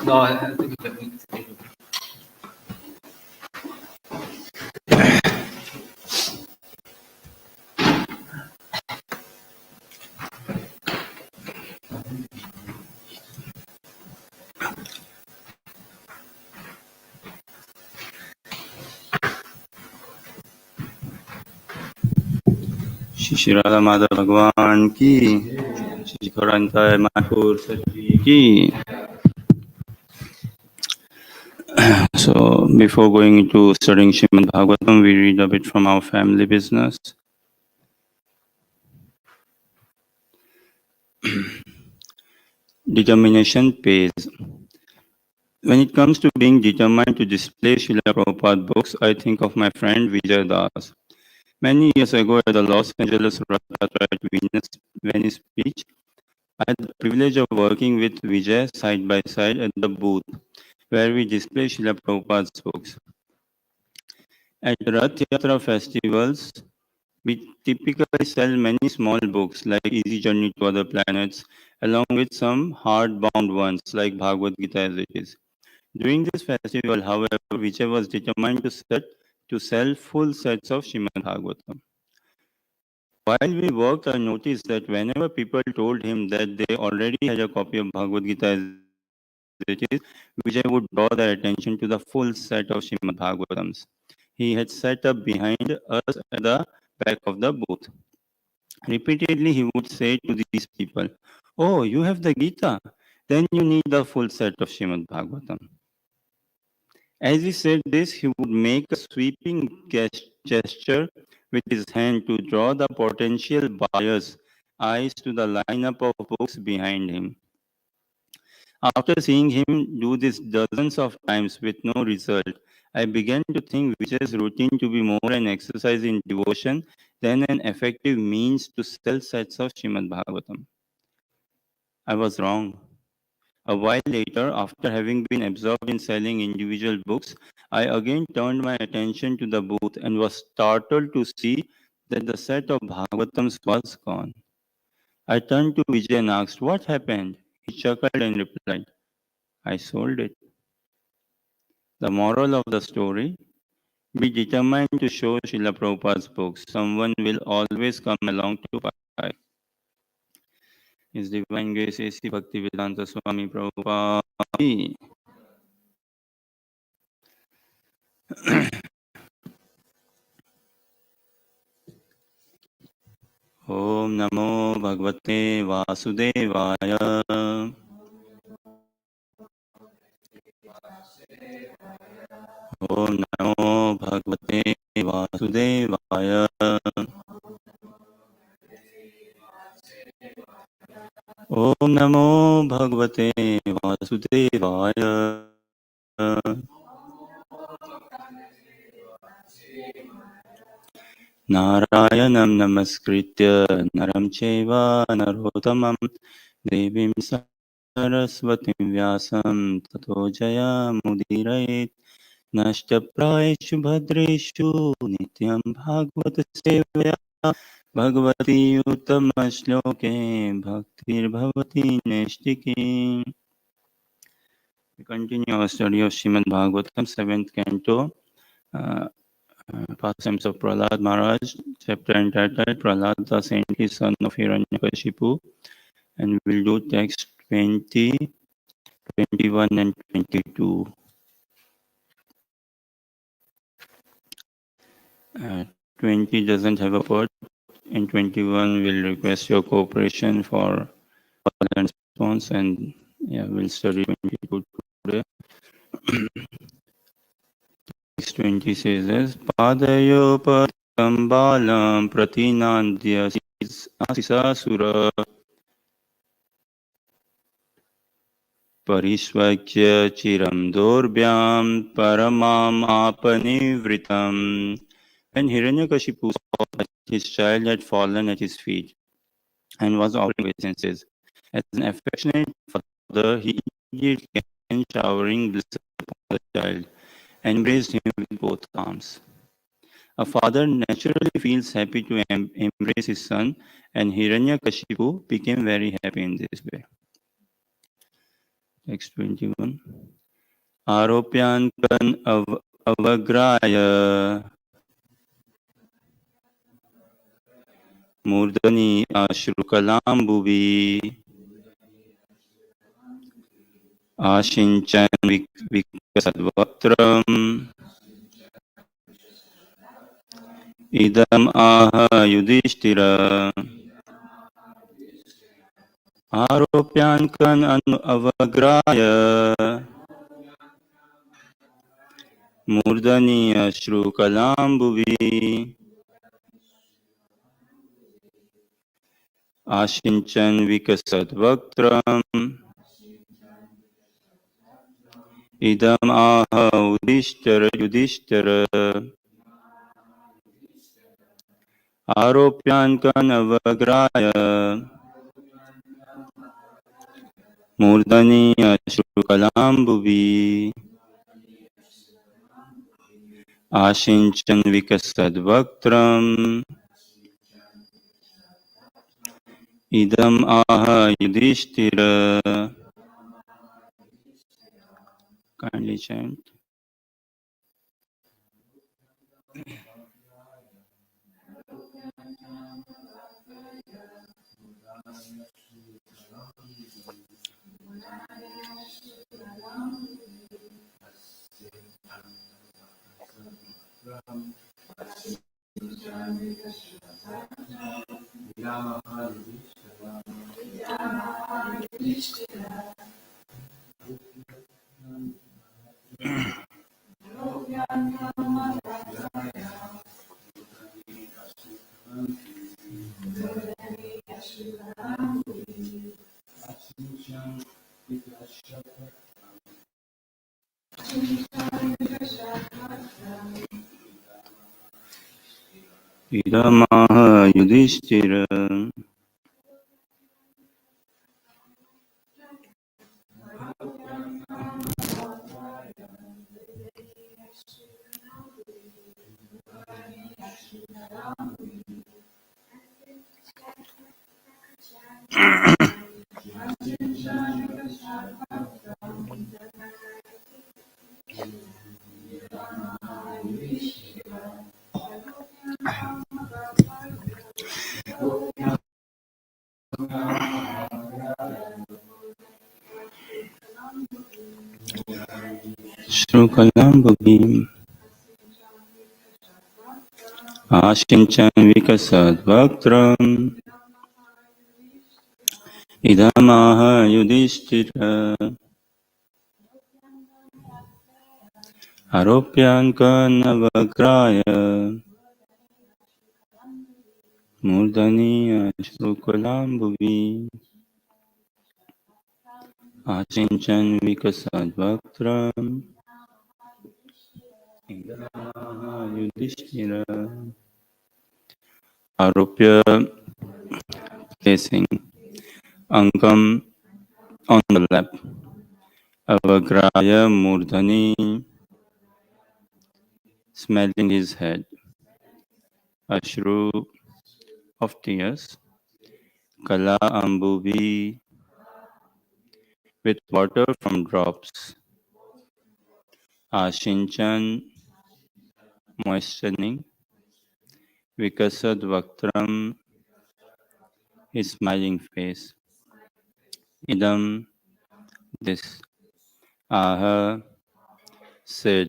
No, I think it's Shri Radha Madhav भगवान की, श्री खरंताय माथुर सजी की. So, before going into studying Srimad Bhagavatam, we read a bit from our family business. Determination pays. When it comes to being determined to display Srila Prabhupada books, I think of my friend Vijay Das. Many years ago at the Los Angeles Rathayatra at Venice Beach, I had the privilege of working with Vijay side by side at the booth where we display Srila Prabhupada's books. At Rath Yatra festivals, we typically sell many small books like Easy Journey to Other Planets, along with some hardbound ones like Bhagavad Gita as it is. During this festival, however, Vijay was determined to sell full sets of Srimad Bhagavatam. While we worked, I noticed that whenever people told him that they already had a copy of Bhagavad Gita as it is, Vijay would draw their attention to the full set of Srimad Bhagavatams he had set up behind us at the back of the booth. Repeatedly, he would say to these people, "Oh, you have the Gita? Then you need the full set of Srimad Bhagavatam." As he said this, he would make a sweeping gesture with his hand to draw the potential buyers' eyes to the lineup of books behind him. After seeing him do this dozens of times with no result, I began to think Vijay's routine to be more an exercise in devotion than an effective means to sell sets of Srimad Bhagavatam. I was wrong. A while later, after having been absorbed in selling individual books, I again turned my attention to the booth and was startled to see that the set of Bhagavatams was gone. I turned to Vijay and asked, "What happened?" He chuckled and replied, "I sold it." The moral of the story: be determined to show Srila Prabhupada's books. Someone will always come along to buy. His Divine Grace A.C. Bhaktivedanta Swami Prabhupada. Om Namo Bhagavate Vasudevaya. Om Namo Bhagavate Vasudevaya. Om Namo Bhagavate Vasudevaya. Narayanam Namaskritya Naram Cheva Narottamam Devim Saraswatim Vyasam Tato Jaya Mudirayet Nashtaprayeshu Bhadreshu Nityam Bhagavata Sevaya Bhagavati Uttama Shloke Bhaktir Bhavati Neshtiki. We continue our study of Srimad Bhagavatam, 7th canto, Pastimes of Prahlad Maharaj, chapter entitled Prahlad the Saintly Son of Hiranyakashipu, and we'll do text 20, 21 and 22. 20 doesn't have a word. In 21, we'll request your cooperation for response, and we'll study 22 today. Text 20 says as Padayo Patambalam Pratinandya Asisasura Parishvakya Chiram Dorbhyam Paramam Apanivritam. When Hiranyakashipu saw that his child had fallen at his feet and was offering obeisances, as an affectionate father, he immediately began showering blessings upon the child and embraced him with both arms. A father naturally feels happy to embrace his son, and Hiranyakashipu became very happy in this way. Text 21. Aropyan kan avagraya murdani ashrukalambuvi ashinchan vikasadvatram idam aha yudhishthira aropyan kan avagraya murdani ashrukalambuvi Ashinchan Vikasadvaktram Idam Aha Yudhishthara Aropyan Kanavagraya Murdani Ashrukalambuvi Ashinchan Vikasadvaktram Idam Aha Yudhishthira. Kindly chant. Idam Aha Yudhishthira. Shrukalambagim Ashinchan Vikasadvaktram Idamaha Yudhishthira Aropyan Kanavagraya Murdani Ashrukalambuvi Ashinchan Vikasadvaktram Idamaha Yudhishthira. Aropya placing Angam on the lap. Avagraya Murdhani smelling his head. Ashru of tears. Kala Ambuvi with water from drops. Ashinchan moistening. Vikasad Vaktram his smiling face. Idam this. Aha said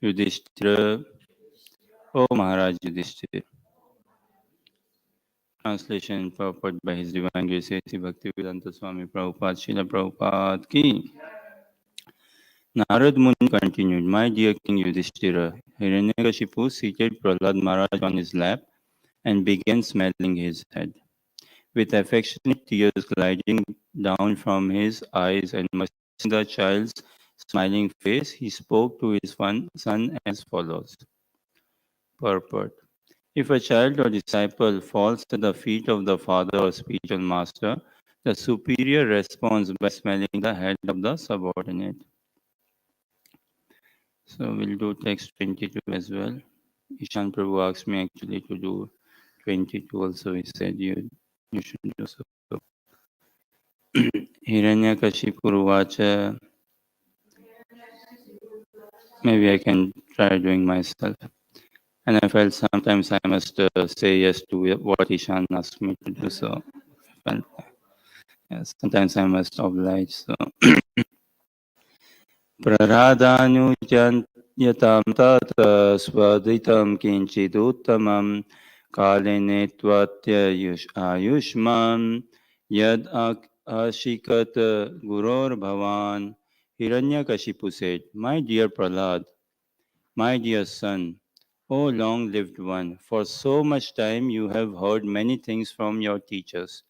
Yudhishthira, O Maharaj Yudhishthira. Translation purport by His Divine Grace A.C. Bhaktivedanta Swami Prabhupada, Srila Prabhupada ki. Narad Muni continued, My dear King Yudhishthira, Hiranyakashipu seated Prahlad Maharaj on his lap and began smelling his head. With affectionate tears gliding down from his eyes and moistening the child's smiling face, he spoke to his son as follows. Purport. If a child or disciple falls at the feet of the father or spiritual master, the superior responds by smelling the head of the subordinate. So we'll do text 22 as well. Ishan Prabhu asked me actually to do 22 also. He said you should do so. Hiranyakashipuruvacha. Maybe I can try doing myself. And I felt sometimes I must say yes to what Ishan asked me to do. So I felt, yes, sometimes I must oblige. So praradanujanyataam tata svaditam kinchiduttamam kalene tvatya ayushman yad ashikat guror bhavan. Hiranyakashipu said, "My dear Prahlad, my dear son, O long lived one, for so much time you have heard many things from your teachers.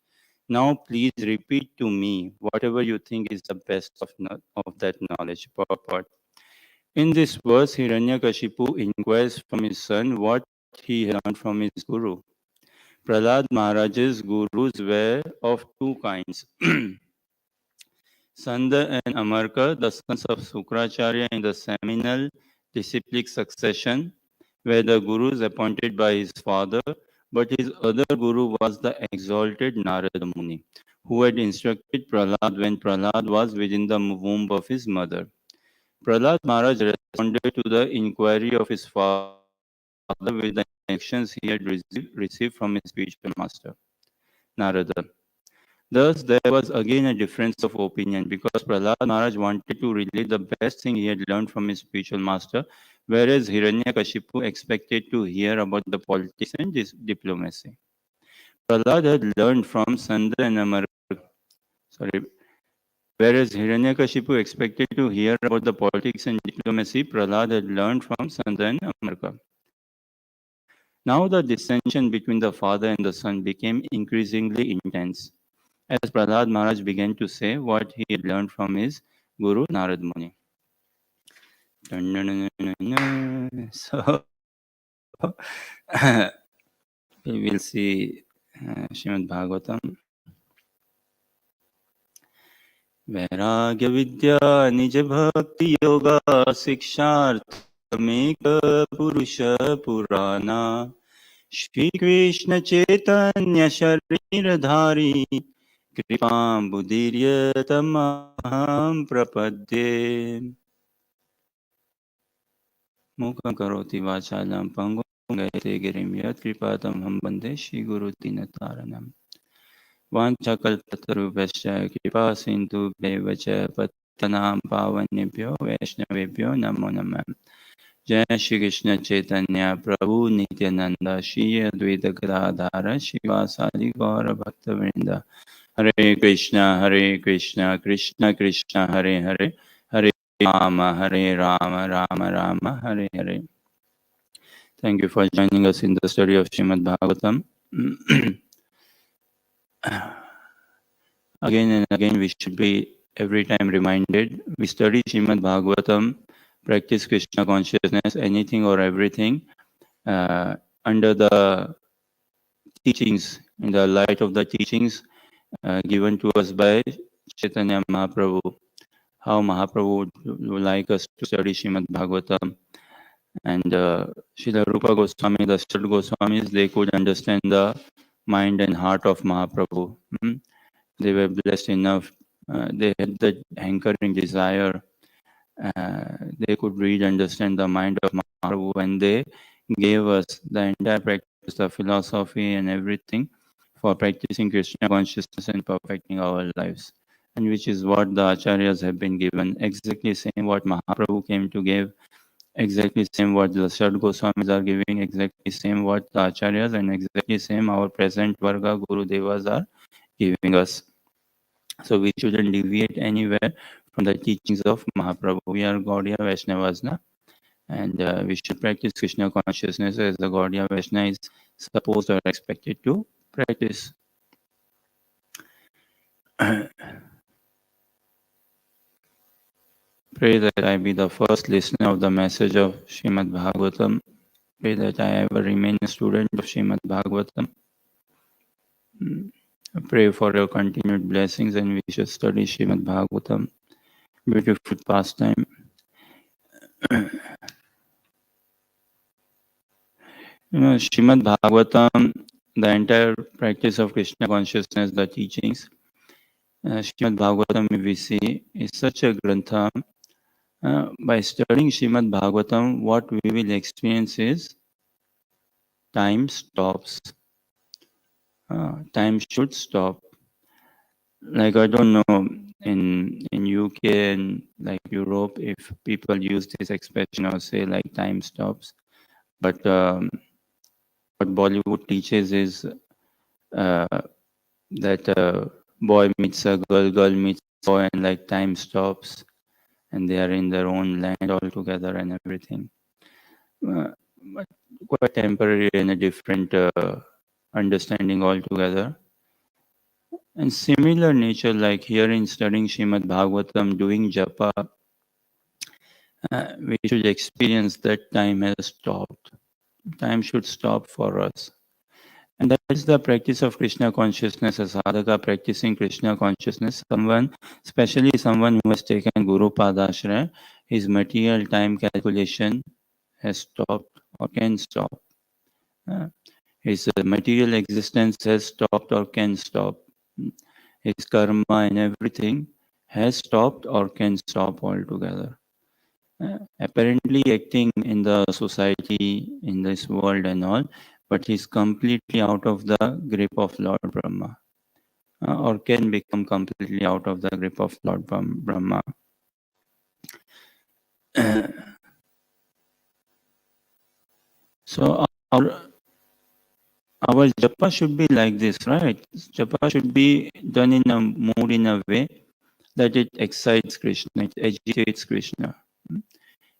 Now please repeat to me whatever you think is the best of that knowledge." Purport. In this verse, Hiranyakashipu inquires from his son what he had learned from his guru. Prahlad Maharaj's gurus were of two kinds. Sanda and Amarka, the sons of Sukracharya in the seminal disciplic succession, were the gurus appointed by his father, but his other guru was the exalted Narada Muni, who had instructed Prahlad when Prahlad was within the womb of his mother. Prahlad Maharaj responded to the inquiry of his father with the instructions he had received from his spiritual master, Narada. Thus, there was again a difference of opinion because Prahlad Maharaj wanted to relate the best thing he had learned from his spiritual master, whereas Hiranyakashipu expected to hear about the politics and diplomacy. Prahlad had learned from Sandra and sorry, whereas Hiranyakashipu expected to hear about the politics and diplomacy Prahlad had learned from Sandra and Amarka. Now the dissension between the father and the son became increasingly intense as Prahlad Maharaj began to say what he had learned from his Guru Narad Muni. So we will see Srimad Bhagavatam. वैराग्य विद्या निज भक्ति योगा शिक्षार्थमेक पुरुष पुराना श्री कृष्ण चैतन्य शरीरधारी कृपां बुदीर्यतमहं प्रपद्ये मूकं करोति वाचालं पंगुं गयते गिरिं यत्कृपातमहं वन्दे श्रीगुरुदीनतारणम् वाञ्छाकल्पतरुभ्यश्च कृपा सिन्धुभ्यैव च पतितानां पावनेभ्यो वैष्णवेभ्यो नमो नमः। जय श्री कृष्ण चैतन्य प्रभु नित्यानंद श्री अद्वैत गदाधर शिवासादि गौर भक्तवृंद। हरे Krishna Krishna Krishna Hare Hare Hare Ram Ram Ram Hare Hare. Thank you for joining us in the study of Srimad Bhagavatam. Again and again, we should be every time reminded. We study Srimad Bhagavatam, practice Krishna consciousness, anything or everything under the teachings, in the light of the teachings given to us by Chaitanya Mahaprabhu. How Mahaprabhu would like us to study Srimad Bhagavatam. And Srila Rupa Goswami, the Sri Goswamis, they could understand the mind and heart of Mahaprabhu. They were blessed enough. They had the hankering desire. They could read, understand the mind of Mahaprabhu, and they gave us the entire practice, the philosophy and everything for practicing Krishna consciousness and perfecting our lives. And which is what the acharyas have been given. Exactly same what Mahaprabhu came to give, exactly same what the Sad Goswamis are giving, exactly same what the acharyas, and exactly same our present Varga Guru Devas are giving us. So we shouldn't deviate anywhere from the teachings of Mahaprabhu. We are Gaudiya Vaishnavas, na? And we should practice Krishna consciousness as the Gaudiya Vaishnava is supposed or expected to practice. Pray that I be the first listener of the message of Srimad Bhagavatam. Pray that I ever remain a student of Srimad Bhagavatam. Pray for your continued blessings and we should study Srimad Bhagavatam. Beautiful pastime. Srimad Bhagavatam, the entire practice of Krishna consciousness, the teachings, Srimad Bhagavatam, we see, is such a grantha. By studying Srimad Bhagavatam, what we will experience is time stops. Time should stop. Like, I don't know, in UK and like Europe, if people use this expression or say like time stops, but what Bollywood teaches is uh, that boy meets a girl, girl meets a boy, and like time stops, and they are in their own land altogether and everything. But quite temporary and a different understanding altogether. And similar nature, like here in studying Srimad Bhagavatam, doing japa, we should experience that time has stopped. Time should stop for us. And that is the practice of Krishna consciousness, as sadhaka practicing Krishna consciousness. Someone, especially someone who has taken Guru Padashraya, his material time calculation has stopped or can stop. His material existence has stopped or can stop. His karma and everything has stopped or can stop altogether. Apparently acting in the society, in this world and all, but he's completely out of the grip of Lord Brahma, or can become completely out of the grip of Lord Brahma. So our japa should be like this, right? Japa should be done in a mood, in a way that it excites Krishna, it agitates Krishna.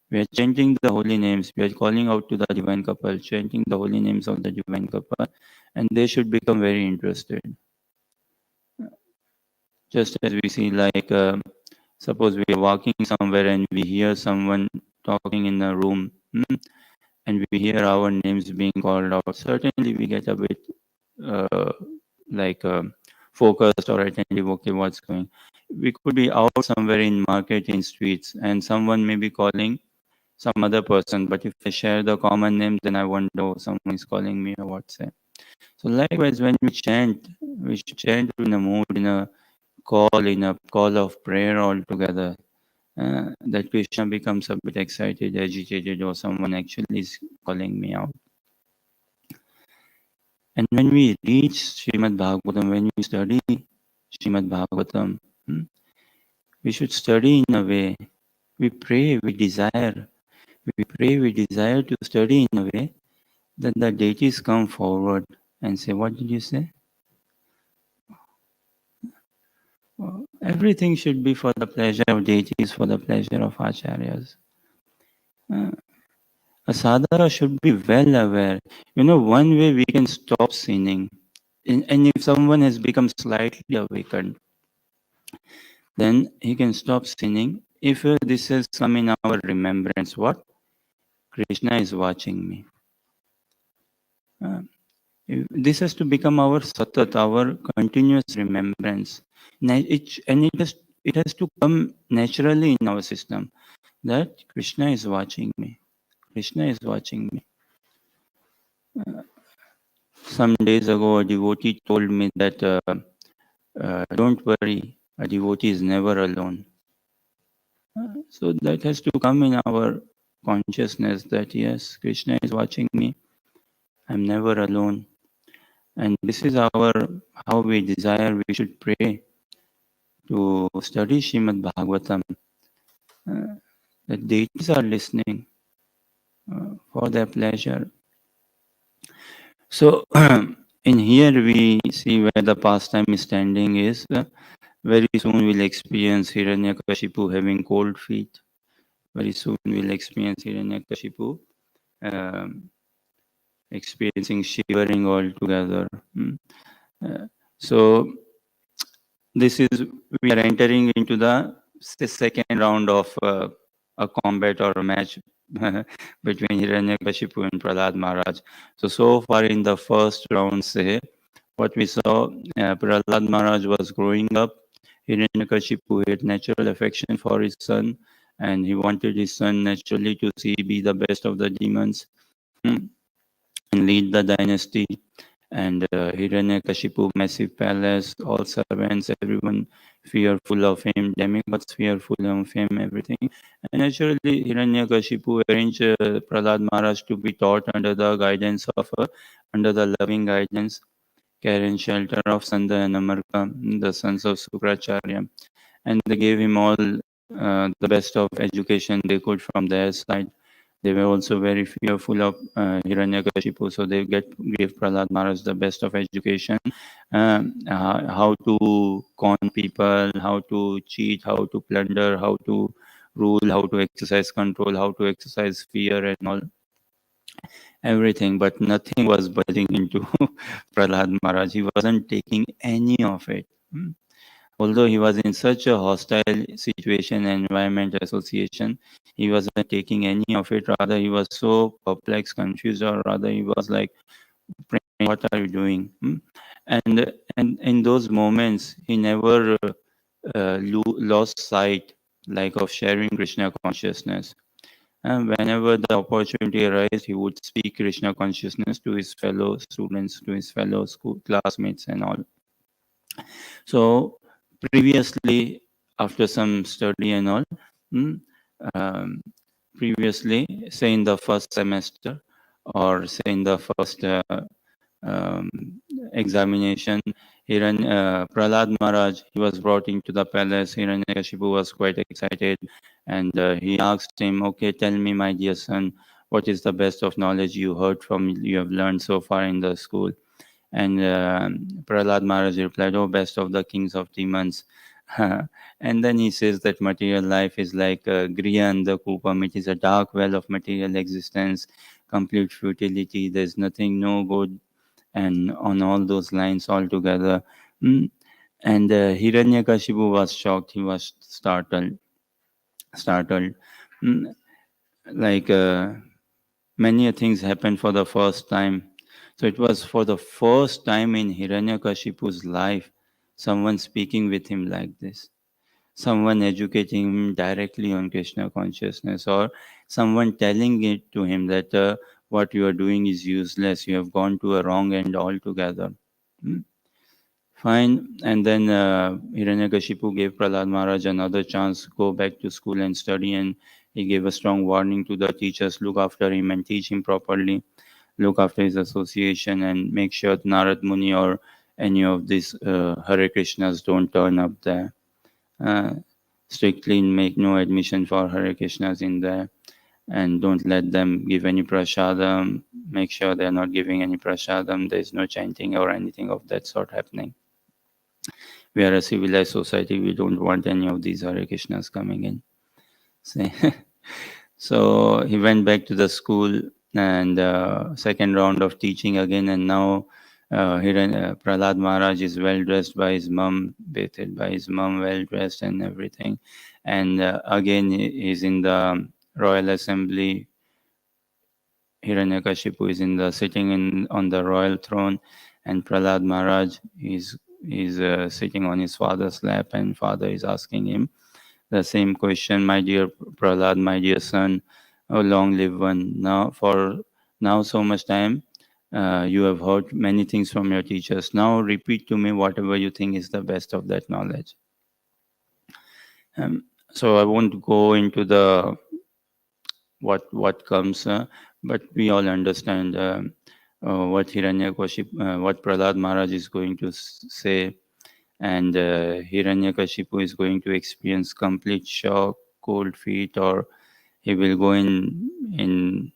We are chanting the holy names, we are calling out to the divine couple, chanting the holy names of the divine couple, and they should become very interested. Just as we see, like, suppose we are walking somewhere and we hear someone talking in a room, and we hear our names being called out, certainly we get a bit uh, like focused or attentive. Okay, what's going? We could be out somewhere in market, in streets, and someone may be calling some other person, but if I share the common name, then I wonder, oh, someone is calling me or what's it. So likewise, when we should chant in a mood, in a call of prayer altogether. That Krishna becomes a bit excited, agitated, or someone actually is calling me out. And when we reach Srimad Bhagavatam, when we study Srimad Bhagavatam, we should study in a way. We pray, we desire. We pray, we desire to study in a way that the deities come forward and say, what did you say? Everything should be for the pleasure of deities, for the pleasure of acharyas. A sadhaka should be well aware. One way we can stop sinning, and if someone has become slightly awakened, then he can stop sinning. If this has come in our remembrance, what? Krishna is watching me. This has to become our satat, our continuous remembrance. It has to come naturally in our system that Krishna is watching me. Krishna is watching me. Some days ago, a devotee told me that don't worry, a devotee is never alone. So that has to come in our consciousness that yes, Krishna is watching me. I'm never alone. And this is how we desire we should pray to study Srimad Bhagavatam. The deities are listening for their pleasure. So in here we see where the pastime is standing is very soon we'll experience Hiranyakashipu having cold feet. Very soon we'll experience Hiranyakashipu experiencing shivering altogether. So this is, we are entering into the second round of a combat or a match between Hiranyakashipu and Prahlad Maharaj. So far in the first round, say, what we saw, Prahlad Maharaj was growing up. Hiranyakashipu had natural affection for his son, and he wanted his son naturally to be the best of the demons and lead the dynasty. And Hiranyakashipu, massive palace, all servants, everyone fearful of him, demigods fearful of him, everything. And naturally, Hiranyakashipu arranged Prahlad Maharaj to be taught under the guidance of, under the loving guidance, care and shelter of Sanda and Amarka, the sons of Sukracharya. And they gave him all the best of education they could from their side. They were also very fearful of Hiranyakashipu, so they gave Prahlad Maharaj the best of education, how to con people, how to cheat, how to plunder, how to rule, how to exercise control, how to exercise fear and all, everything. But nothing was budging into Prahlad Maharaj. He wasn't taking any of it. Although he was in such a hostile situation, environment, association, he wasn't taking any of it. Rather, he was so perplexed, confused, or rather, he was like, "What are you doing?" And in those moments, he never lost sight, like of sharing Krishna consciousness. And whenever the opportunity arose, he would speak Krishna consciousness to his fellow students, to his fellow school classmates, and all. So previously, after some study and all, mm, um, previously, say in the first semester or say in the first um, examination, Prahlad Maharaj, he was brought into the palace. Hiranyakashipu was quite excited, and he asked him, "Okay, tell me, my dear son, what is the best of knowledge you have learned so far in the school?" And Prahlad Maharaj replied, "Oh, best of the kings of demons." And then he says that material life is like Griya and the Kupam. It is a dark well of material existence, complete futility. There's nothing, no good, and on all those lines altogether. Mm. And Hiranyakashipu was shocked. He was startled. Mm. Like many things happened for the first time. So it was for the first time in Hiranyakashipu's life, someone speaking with him like this, someone educating him directly on Krishna consciousness, or someone telling it to him that what you are doing is useless, you have gone to a wrong end altogether. Hmm. Fine. And then Hiranyakashipu gave Prahlad Maharaj another chance, go back to school and study, and he gave a strong warning to the teachers, look after him and teach him properly, look after his association, and make sure Narad Muni or any of these Hare Krishnas don't turn up there. Uh, Strictly make no admission for Hare Krishnas in there, and don't let them give any prasadam. Make sure they're not giving any prasadam. There's no chanting or anything of that sort happening. We are a civilized society. We don't want any of these Hare Krishnas coming in. So he went back to the school and second round of teaching again. And now Prahlad Maharaj is well dressed by his mom, bathed by his mom, well dressed and everything. And again, he's in the royal assembly. Hiranyakashipu is sitting on the royal throne, and Prahlad Maharaj is sitting on his father's lap, and father is asking him the same question, my dear Prahlad, my dear son, oh, long live one. Now so much time, you have heard many things from your teachers. Now repeat to me whatever you think is the best of that knowledge. So I won't go into the what comes, but we all understand what Hiranyakashipu, what Prahlad Maharaj is going to say, and Hiranyakashipu is going to experience complete shock, cold feet, or he will go in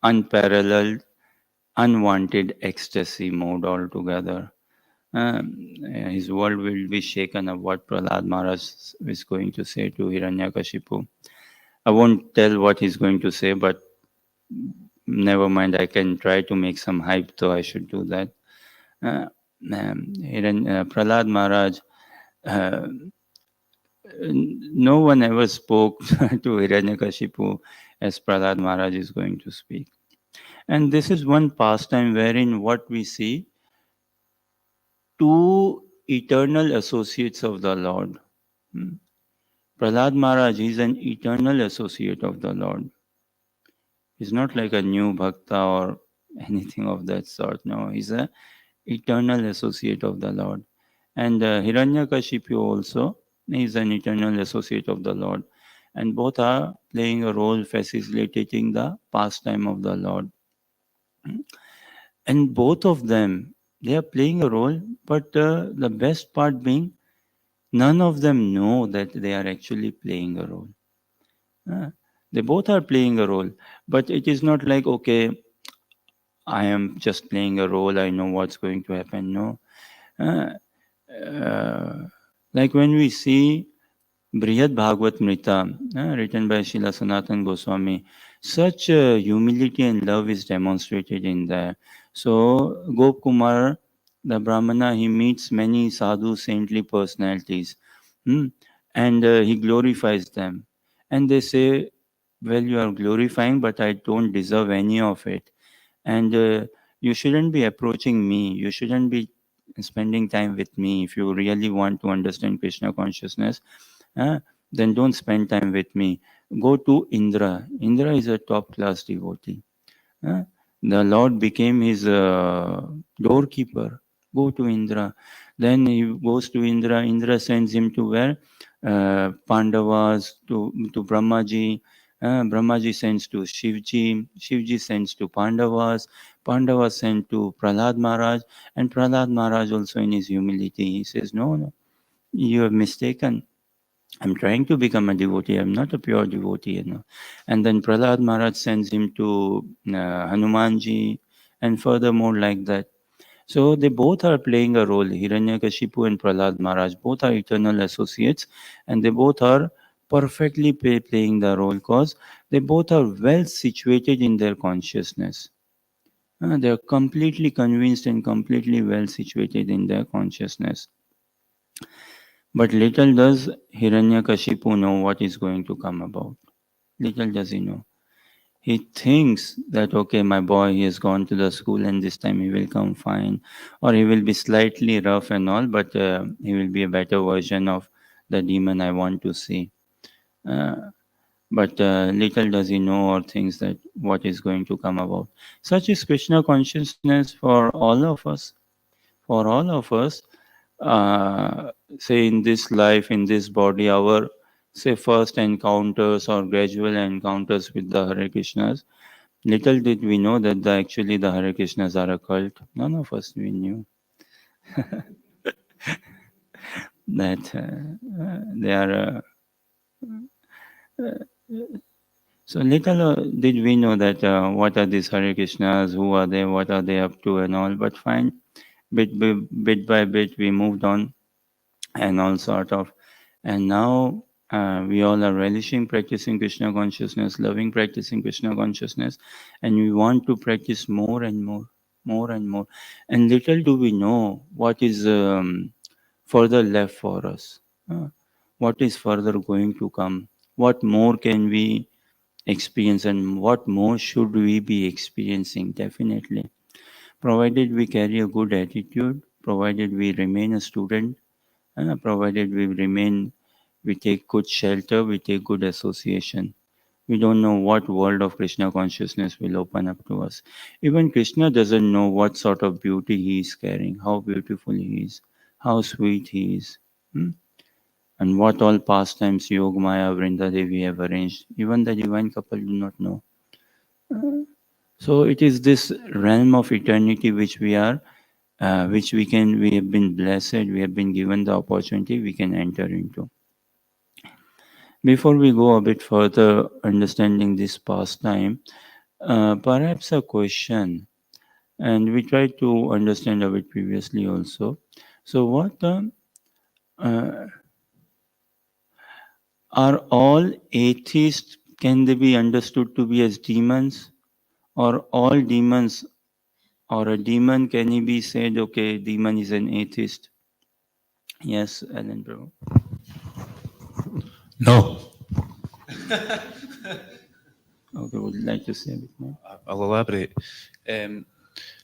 unparalleled, unwanted ecstasy mode altogether. His world will be shaken of what Prahlad Maharaj is going to say to Hiranyakashipu. I won't tell what he's going to say, but never mind, I can try to make some hype, so I should do that. Prahlad Maharaj, uh, no one ever spoke to Hiranyakashipu as Prahlad Maharaj is going to speak. And this is one pastime wherein what we see, two eternal associates of the Lord. Prahlad Maharaj is an eternal associate of the Lord. He's not like a new bhakta or anything of that sort. No, he's a eternal associate of the Lord. And Hiranyakashipu also is an eternal associate of the Lord. And both are playing a role facilitating the pastime of the Lord. And both of them, they are playing a role, but the best part being, none of them know that they are actually playing a role. They both are playing a role, but it is not like, okay, I am just playing a role, I know what's going to happen. No. Uh, like when we see Brihad Bhagavat Mrita, written by Srila Sanatan Goswami, such humility and love is demonstrated in there. So, Gop Kumar, the Brahmana, he meets many sadhu, saintly personalities, hmm, and he glorifies them. And they say, well, you are glorifying, but I don't deserve any of it. And you shouldn't be approaching me. You shouldn't be spending time with me. If you really want to understand Krishna consciousness, uh, then don't spend time with me. Go to Indra. Indra is a top class devotee. Uh, the Lord became his doorkeeper. Go to Indra. Then he goes to Indra. Indra sends him to where? Pandavas, to Brahmaji. Brahmaji sends to Shivji. Shivji sends to Pandavas. Pandavas send to Prahlad Maharaj. And Prahlad Maharaj also in his humility, he says, no, no, you have mistaken. I'm trying to become a devotee. I'm not a pure devotee, And then Prahlad Maharaj sends him to Hanumanji, and furthermore like that. So they both are playing a role. Hiranyakashipu and Prahlad Maharaj, both are eternal associates, and they both are perfectly playing the role because they both are well situated in their consciousness. They are completely convinced and completely well situated in their consciousness. But little does Hiranyakashipu know what is going to come about. Little does he know. He thinks that, okay, my boy, he has gone to the school and this time he will come fine. Or he will be slightly rough and all, but he will be a better version of the demon I want to see. But little does he know or thinks that what is going to come about. Such is Krishna consciousness for all of us. For all of us, say in this life, in this body, our say first encounters or gradual encounters with the Hare Krishnas, little did we know that actually the Hare Krishnas are a cult. None of us we knew that they are. So little did we know that what are these Hare Krishnas, who are they, what are they up to, and all. But fine, bit by bit, we moved on, and all sort of. And now we all are relishing practicing Krishna consciousness, loving practicing Krishna consciousness, and we want to practice more and more, more and more. And little do we know what is further left for us, what is further going to come, what more can we experience, and what more should we be experiencing, definitely. Provided we carry a good attitude, provided we remain a student, provided we take good shelter, we take good association. We don't know what world of Krishna consciousness will open up to us. Even Krishna doesn't know what sort of beauty he is carrying, how beautiful he is, how sweet he is, and what all pastimes Yogamaya, Vrinda Devi have arranged. Even the divine couple do not know. So it is this realm of eternity which we are, we have been blessed, we have been given the opportunity, we can enter into. Before we go a bit further understanding this pastime, perhaps a question, and we tried to understand a bit previously also. So, what are all atheists? Can they be understood to be as demons, or all demons, or a demon? Can he be said, okay, demon is an atheist? Yes, Alan Bro. No. Okay, would you like to say a bit more? I'll elaborate.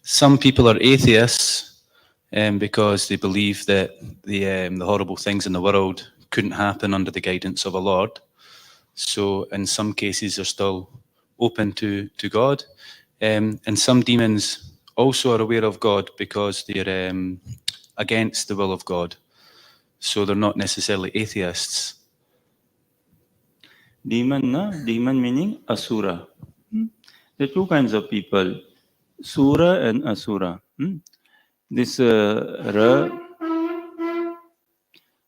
Some people are atheists because they believe that the horrible things in the world couldn't happen under the guidance of a Lord. So in some cases, they're still open to God. And some demons also are aware of God because they're against the will of God. So they're not necessarily atheists. Demon meaning asura. There are two kinds of people, Sura and Asura. This Ra.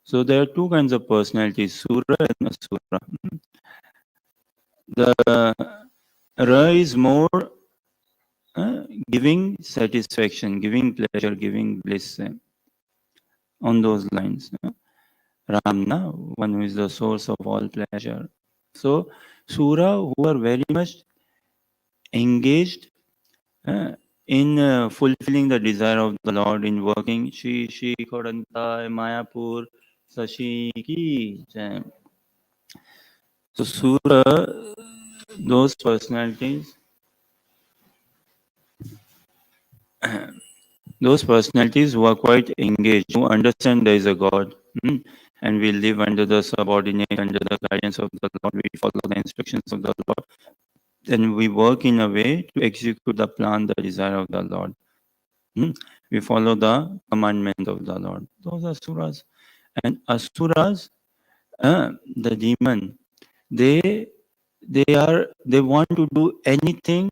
So there are two kinds of personalities, Sura and Asura. The Ra is more giving satisfaction, giving pleasure, giving bliss on those lines. Ramna, one who is the source of all pleasure. So Sura, who are very much engaged in fulfilling the desire of the Lord, in working. Shri Shri Kodanta Mayapur Sashi Ki Jai. So Sura, those personalities who are quite engaged, who understand there is a God, and we live under the subordinate, under the guidance of the Lord, we follow the instructions of the Lord, then we work in a way to execute the plan, the desire of the Lord. We follow the commandment of the Lord. Those are suras. And asuras, the demon, they want to do anything,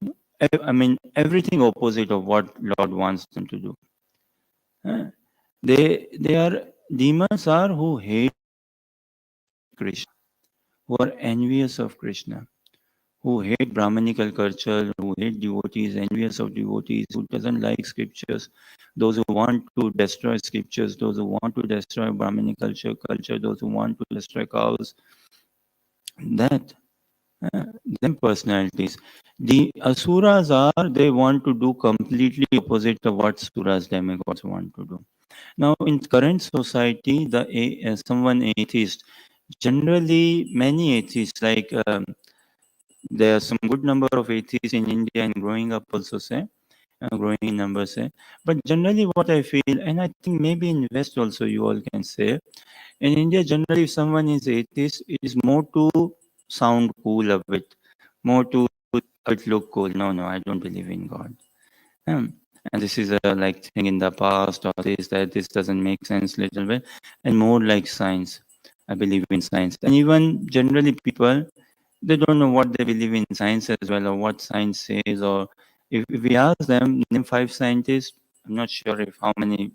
I mean everything opposite of what Lord wants them to do. They are demons are who hate Krishna, who are envious of Krishna, who hate Brahmanical culture, who hate devotees, envious of devotees, who doesn't like scriptures, those who want to destroy scriptures, those who want to destroy Brahmanical culture, those who want to destroy cows. That them personalities. The asuras are, they want to do completely opposite of what suras, demigods want to do. Now, in current society, someone atheist, generally many atheists, like there are some good number of atheists in India and growing up also, say, growing in numbers, say. But generally what I feel, and I think maybe in West also you all can say, in India, generally if someone is atheist, it is more to sound cool a bit, more to it look cool. No, I don't believe in God. And this is a like thing in the past, or this doesn't make sense little bit, and more like science. I believe in science. And even generally people, they don't know what they believe in science as well, or what science says, or if we ask them, name 5 scientists, I'm not sure if how many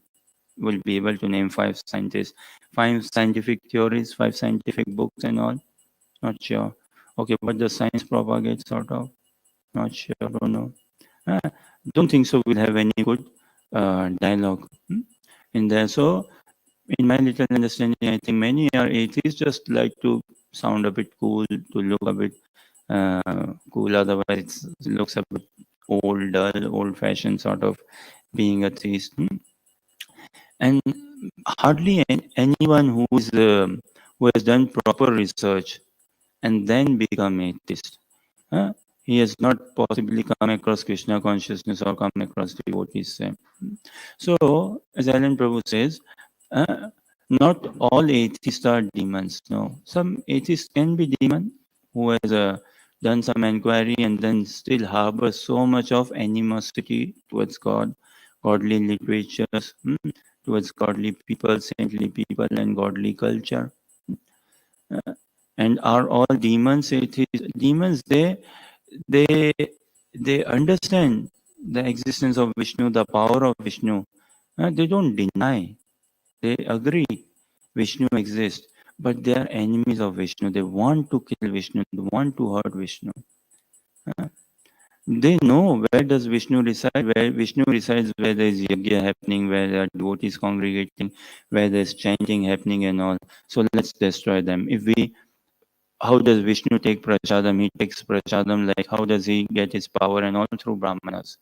will be able to name 5 scientists, 5 scientific theories, 5 scientific books and all, not sure. Okay, what the science propagates sort of, not sure, don't know. Don't think so we'll have any good dialogue in there. So in my little understanding, I think many are atheists, just like to sound a bit cool, to look a bit cool, otherwise it looks a bit old, dull, old-fashioned sort of being a theist. And hardly anyone who has done proper research and then become atheist. He has not possibly come across Krishna consciousness or come across devotees. So, as Alan Prabhu says, not all atheists are demons. No, some atheists can be demon who has done some inquiry and then still harbor so much of animosity towards God, godly literatures, towards godly people, saintly people, and godly culture. And are all demons atheists? Demons, they understand the existence of Vishnu, the power of Vishnu. They don't deny. They agree Vishnu exists, but they are enemies of Vishnu. They want to kill Vishnu. They want to hurt Vishnu. They know where does Vishnu reside, where Vishnu resides, where there is yajna happening, where there are devotees congregating, where there is chanting happening and all. So let's destroy them. How does Vishnu take prasadam? He takes prasadam like, how does he get his power and all? Through Brahmanas.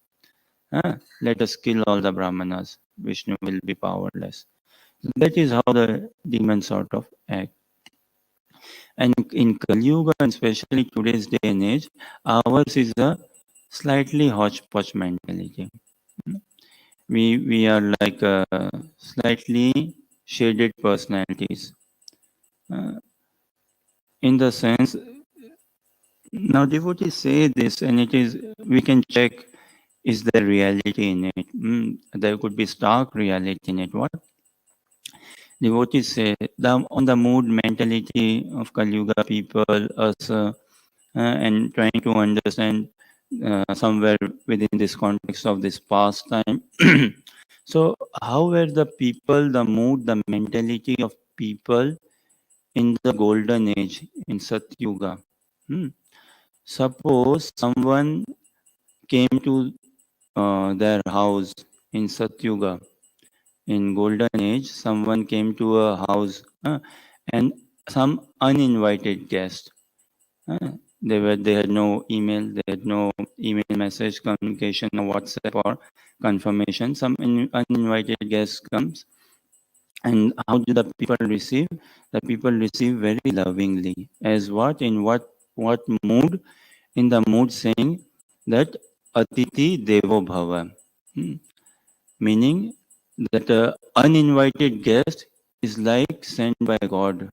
Let us kill all the Brahmanas. Vishnu will be powerless. That is how the demons sort of act. And in Kali Yuga, and especially today's day and age, ours is a slightly hodgepodge mentality. We are like slightly shaded personalities. In the sense, now devotees say this, and we can check is there reality in it? There could be stark reality in it. What devotees say, on the mood mentality of Kali Yuga people, us, and trying to understand somewhere within this context of this past time. So, how were the people, the mood, the mentality of people in the golden age, in Satyuga? Hmm. Suppose someone came to their house in Satyuga, in golden age, someone came to a house and some uninvited guest. They had no email, they had no email message communication or WhatsApp or confirmation. Some uninvited guest comes, and how do the people receive? The people receive very lovingly. As what? In what mood? In the mood saying that Atiti Devo Bhava. Meaning that uninvited guest is like sent by God,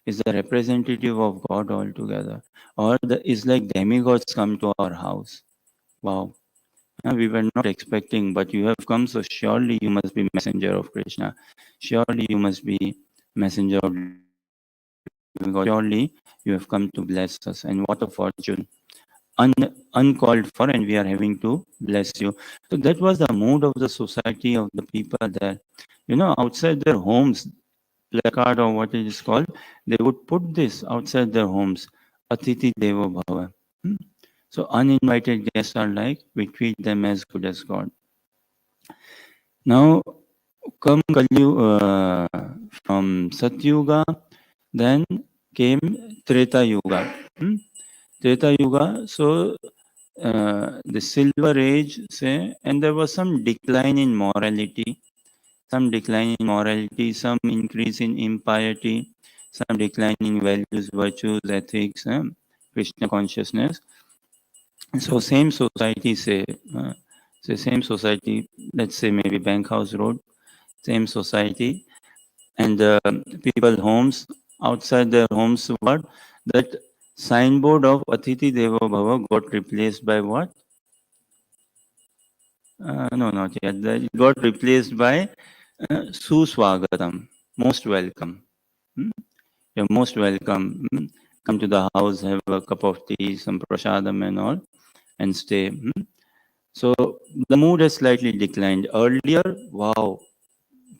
is the representative of God altogether, or is like demigods come to our house. Wow. We were not expecting, but you have come, so surely you must be messenger of Krishna. Surely you must be messenger of God. Surely you have come to bless us. And what a fortune. Uncalled for, and we are having to bless you. So that was the mood of the society of the people there. Outside their homes, placard or what it is called, they would put this outside their homes. Atiti Devo Bhava. So uninvited guests are like, we treat them as good as God. Now, come from Satyuga, then came Treta Yuga. Treta Yuga, so the silver age, say, and there was some decline in morality, some increase in impiety, some decline in values, virtues, ethics, Krishna consciousness. So same society, same society, let's say maybe Bank House Road, same society, and people homes, outside their homes, what? That signboard of Atiti Devo Bhava got replaced by what? No, not yet. It got replaced by Suswagatam, most welcome. You're most welcome. Come to the house, have a cup of tea, some prasadam and all, and stay. So the mood has slightly declined. Earlier, wow,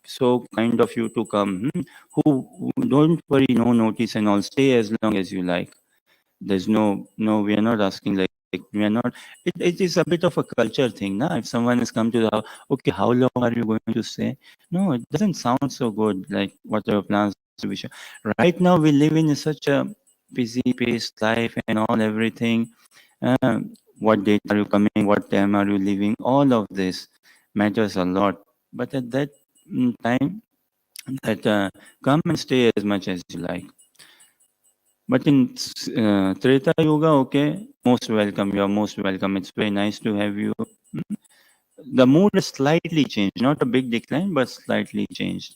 so kind of you to come. Who don't worry, no notice and all. Stay as long as you like. There's no, we are not asking like we are not. It is a bit of a culture thing, now. If someone has come to the house, okay, how long are you going to stay? No, it doesn't sound so good. Like what are plans to be sure. Right now, we live in such a busy paced life and all everything. What date are you coming? What time are you leaving? All of this matters a lot. But at that time, that come and stay as much as you like. But in Treta Yuga, okay, most welcome. You are most welcome. It's very nice to have you. The mood is slightly changed, not a big decline, but slightly changed.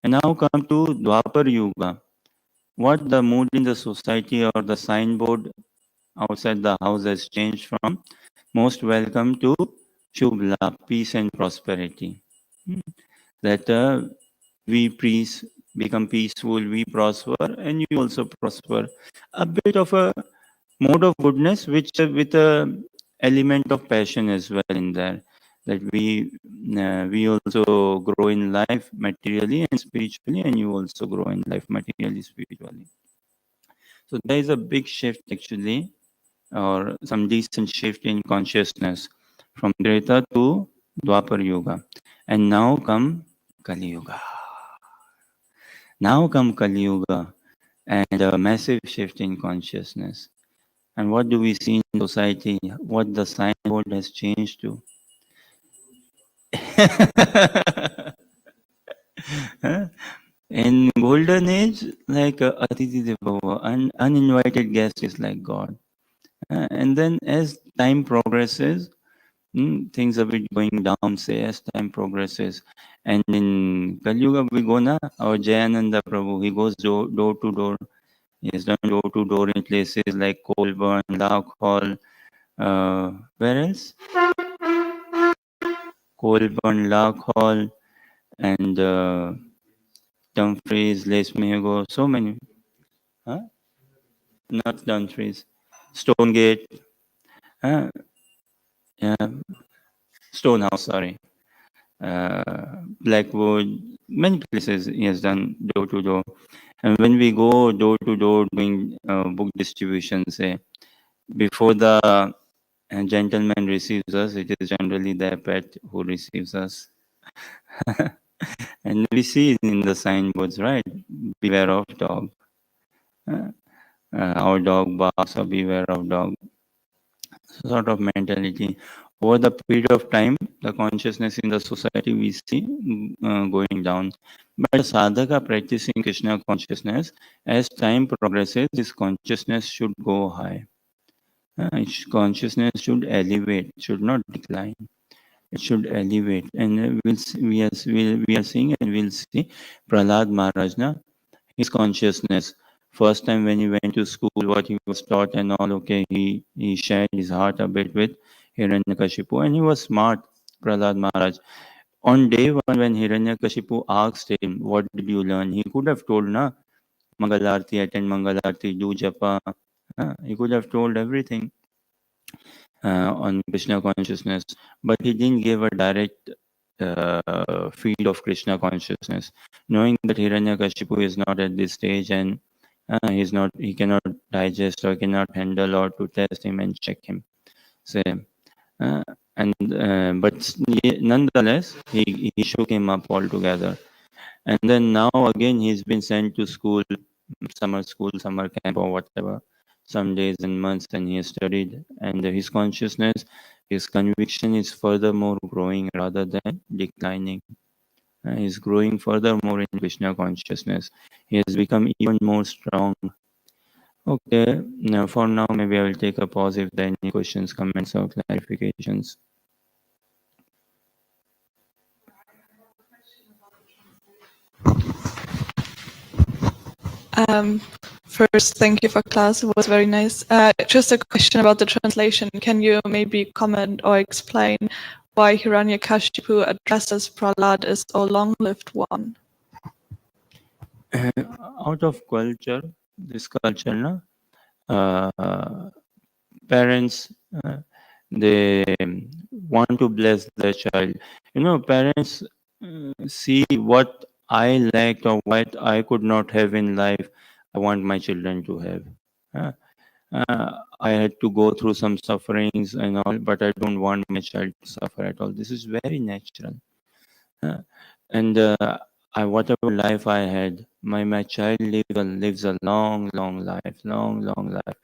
And now come to Dwapar Yuga. What the mood in the society or the signboard outside the house has changed from most welcome to Shubhla, peace and prosperity. That we become peaceful, we prosper, and you also prosper. A bit of a mode of goodness, which with a element of passion as well in there. That we also grow in life materially and spiritually, and you also grow in life materially, spiritually. So there is a big shift actually, or some decent shift in consciousness from Treta to Dwapar Yuga. And now come Kali Yuga. Now come Kali Yuga and a massive shift in consciousness. And what do we see in society? What the signboard has changed to? In golden age, like Atiti Devo, an uninvited guest is like God. And then as time progresses, things are a bit going down, say, as time progresses. And in Kali Yuga, we go na, our Jayananda Prabhu, he goes door to door. He has done door to door in places like Colburn, Lark Hall, where else? Colburn, Lark Hall, and Dumfries, Les Mihigo, so many. Huh? Not Dumfries. Stonegate, uh, yeah, Stonehouse, sorry. Blackwood, many places he has done door to door. And when we go door to door doing book distribution, say, before the gentleman receives us, it is generally the pet who receives us. And we see in the signboards, right? Beware of dog. Our dog barks, or beware of dog. Sort of mentality. Over the period of time, the consciousness in the society we see going down. But the sadhaka practicing Krishna consciousness, as time progresses, his consciousness should go high. Its consciousness should elevate, should not decline. It should elevate. And we are seeing and we'll see Prahlad Maharaj, his consciousness. First time when he went to school, what he was taught and all, okay, he shared his heart a bit with Hiranyakashipu, and he was smart, Prahlad Maharaj. On day one, when Hiranyakashipu asked him, what did you learn? He could have told, Mangalarti, attend Mangalarti, do japa. He could have told everything on Krishna consciousness, but he didn't give a direct feed of Krishna consciousness, knowing that Hiranyakashipu is not at this stage and he cannot digest or cannot handle or to test him and check him. So, but nonetheless, he shook him up altogether. And then now again, he's been sent to school, summer camp or whatever, some days and months, and he has studied. And his consciousness, his conviction is furthermore growing rather than declining. He's growing furthermore in Krishna consciousness. He has become even more strong. Okay, now for now, maybe I will take a pause if there are any questions, comments, or clarifications. First, thank you for class. It was very nice. Just a question about the translation. Can you maybe comment or explain why Hiranyakashipu addresses Prahlad as a long-lived one? Out of culture, this culture, parents, they want to bless their child. Parents see what I lacked or what I could not have in life, I want my children to have. I had to go through some sufferings and all, but I don't want my child to suffer at all. This is very natural. And whatever life I had, my child lives a long, long life, long, long life.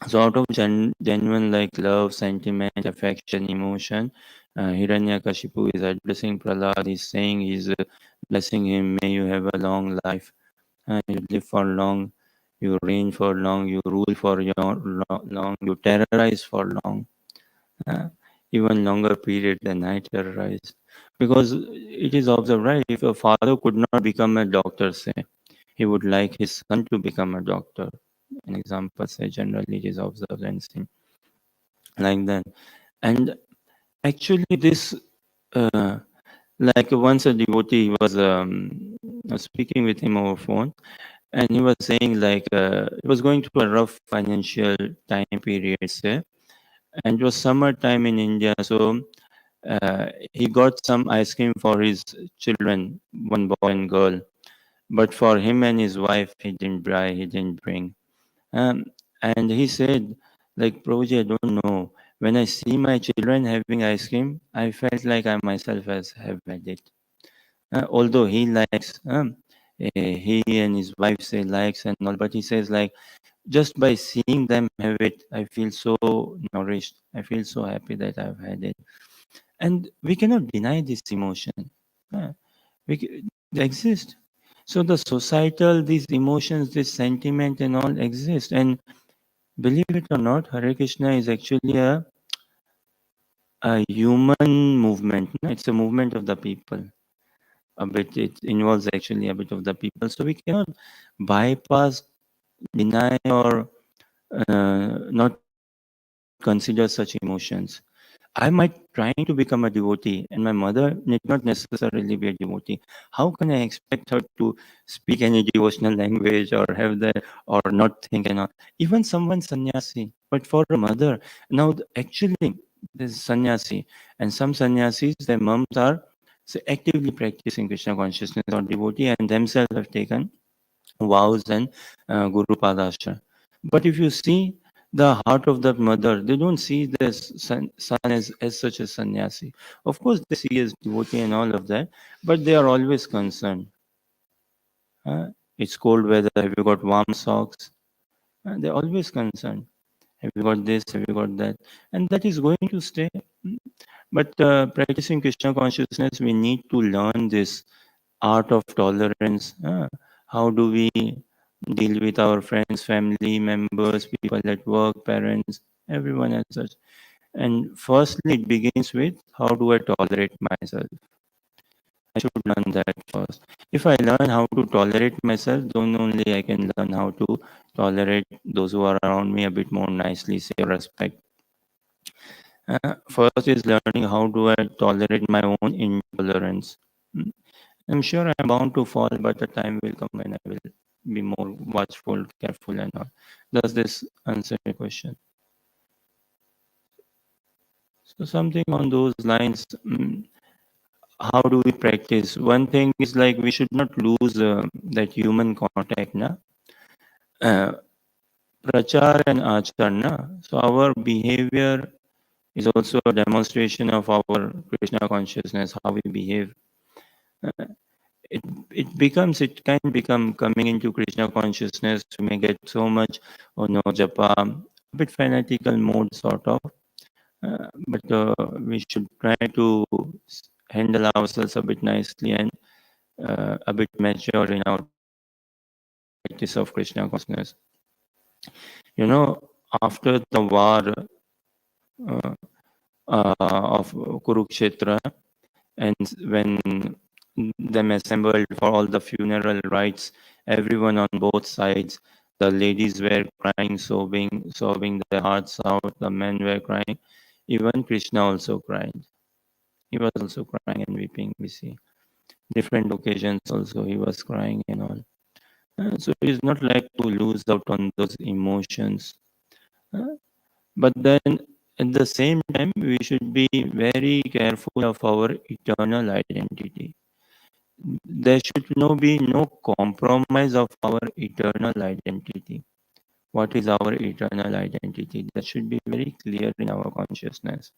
So out of genuine love, sentiment, affection, emotion, Hiranyakashipu is addressing Prahlad. He's saying, he's blessing him, may you have a long life. You live for long, you reign for long, you rule for long, you terrorize for long. Even longer period than I terrorize. Because it is observed, right? If a father could not become a doctor, say, he would like his son to become a doctor. An example, say, generally it is observed and seen like that. And actually this, like once a devotee was speaking with him over phone, and he was saying it was going through a rough financial time period, say, and it was summer time in India, so he got some ice cream for his children, one boy and girl, but for him and his wife, he didn't bring. And he said, Prabhuji, I don't know. When I see my children having ice cream, I felt like I myself have had it. Although he likes, he and his wife say likes and all, but he says just by seeing them have it, I feel so nourished. I feel so happy that I've had it. And we cannot deny this emotion. They exist. So the societal, these emotions, this sentiment and all exist. And believe it or not, Hare Krishna is actually a human movement. It's a movement of the people. It involves actually a bit of the people. So we cannot bypass, deny, or not consider such emotions. I might trying to become a devotee, and my mother need not necessarily be a devotee. How can I expect her to speak any devotional language or have the or not think and all? Even someone sannyasi, but for a mother, now actually this sannyasi and some sannyasis, their moms are actively practicing Krishna consciousness or devotee, and themselves have taken vows and Guru Padashra. But if you see the heart of the mother, they don't see the son as such a sannyasi. Of course, they see as devotee and all of that, but they are always concerned. It's cold weather. Have you got warm socks? They're always concerned. Have you got this? Have you got that? And that is going to stay. But practicing Krishna consciousness, we need to learn this art of tolerance. How do we deal with our friends, family members, people at work, parents, everyone as such? And firstly, it begins with how do I tolerate myself? I should learn that first. If I learn how to tolerate myself, then only I can learn how to tolerate those who are around me a bit more nicely, say respect. First is learning how do I tolerate my own intolerance. Mm. I'm sure I'm bound to fall, but the time will come when I will be more watchful, careful, and all. Does this answer your question? So something on those lines. How do we practice? One thing is like we should not lose that human contact, na? Prachar and acharna. So our behavior is also a demonstration of our Krishna consciousness, how we behave. It can become coming into Krishna consciousness. We may get so much, oh no, japa, a bit fanatical mode sort of. But we should try to handle ourselves a bit nicely and a bit mature in our practice of Krishna consciousness. You know, after the war of Kurukshetra, and when them assembled for all the funeral rites, everyone on both sides, the ladies were crying, sobbing their hearts out, the men were crying, even Krishna also cried. He was also crying and weeping, we see. Different occasions also he was crying and all. So it is not like to lose out on those emotions. But then at the same time, we should be very careful of our eternal identity. There should be no compromise of our eternal identity. What is our eternal identity? That should be very clear in our consciousness.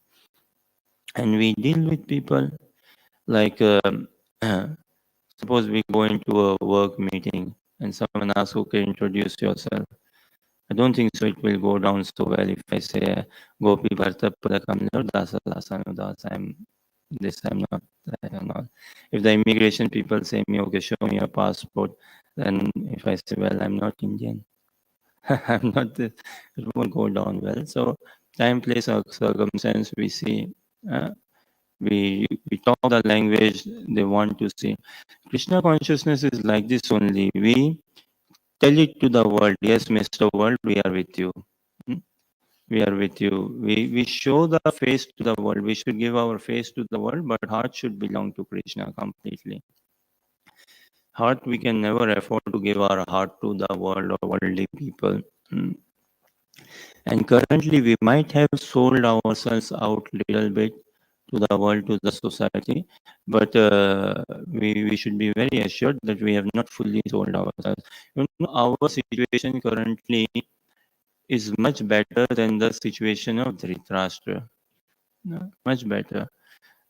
And we deal with people like, suppose we go into a work meeting and someone asks, okay, introduce yourself. I don't think so it will go down so well if I say, Gopi Bharta Padakamla Dasa Dasanudas, I'm this, I'm not that and all. If the immigration people say me, okay, show me your passport, then if I say, well, I'm not Indian, I'm not this, it won't go down well. So time, place, or circumstance, we see, we talk the language they want to see. Krishna consciousness is like this only. We tell it to the world, yes, Mr. World, we are with you. We are with you. We show the face to the world. We should give our face to the world, but heart should belong to Krishna completely. Heart, we can never afford to give our heart to the world or worldly people. And currently, we might have sold ourselves out a little bit to the world, to the society, but we should be very assured that we have not fully sold ourselves. You know, our situation currently is much better than the situation of Dhritarashtra. Much better.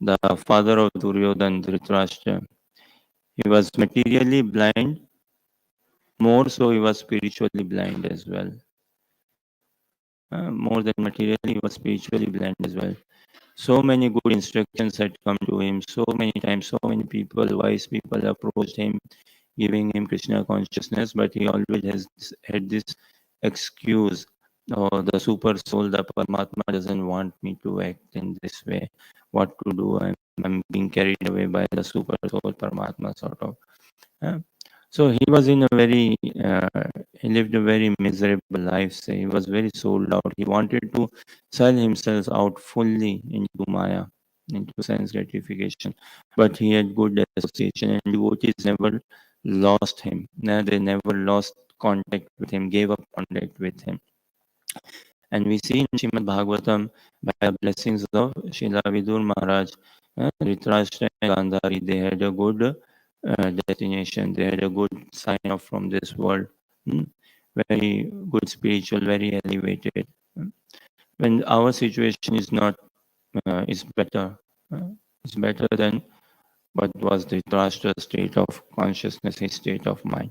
The father of Duryodhana, Dhritarashtra, he was materially blind, more so he was spiritually blind as well. More than materially, he was spiritually blind as well. So many good instructions had come to him. So many times, so many people, wise people approached him, giving him Krishna consciousness, but he always has had this excuse. Oh, the super soul, the Paramatma doesn't want me to act in this way. What to do? I'm being carried away by the super soul, Paramatma, sort of. So he was in a very, he lived a very miserable life. Say he was very sold out. He wanted to sell himself out fully into Maya, into sense gratification. But he had good association, and devotees never lost him. They never lost contact with him, gave up contact with him. And we see in Srimad Bhagavatam, by the blessings of Srila Vidur Maharaj, Dhritarashtra and Gandhari, they had a good destination. They had a good sign off from this world. Very good spiritual, very elevated. When our situation is not, is better, it's better than what was the Dhritarashtra's state of consciousness, his state of mind.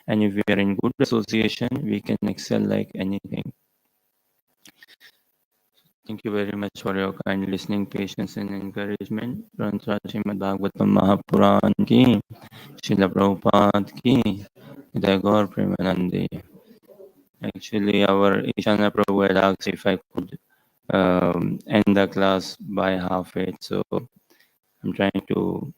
And if we are in good association, we can excel like anything. Thank you very much for your kind listening, patience, and encouragement. Granth Srimad Bhagavatam Mahapuran ki, Srila Prabhupada ki, Jai Gaur Premanande. Actually, our Ishana Prabhu had asked if I could end the class by half 8, so I'm trying to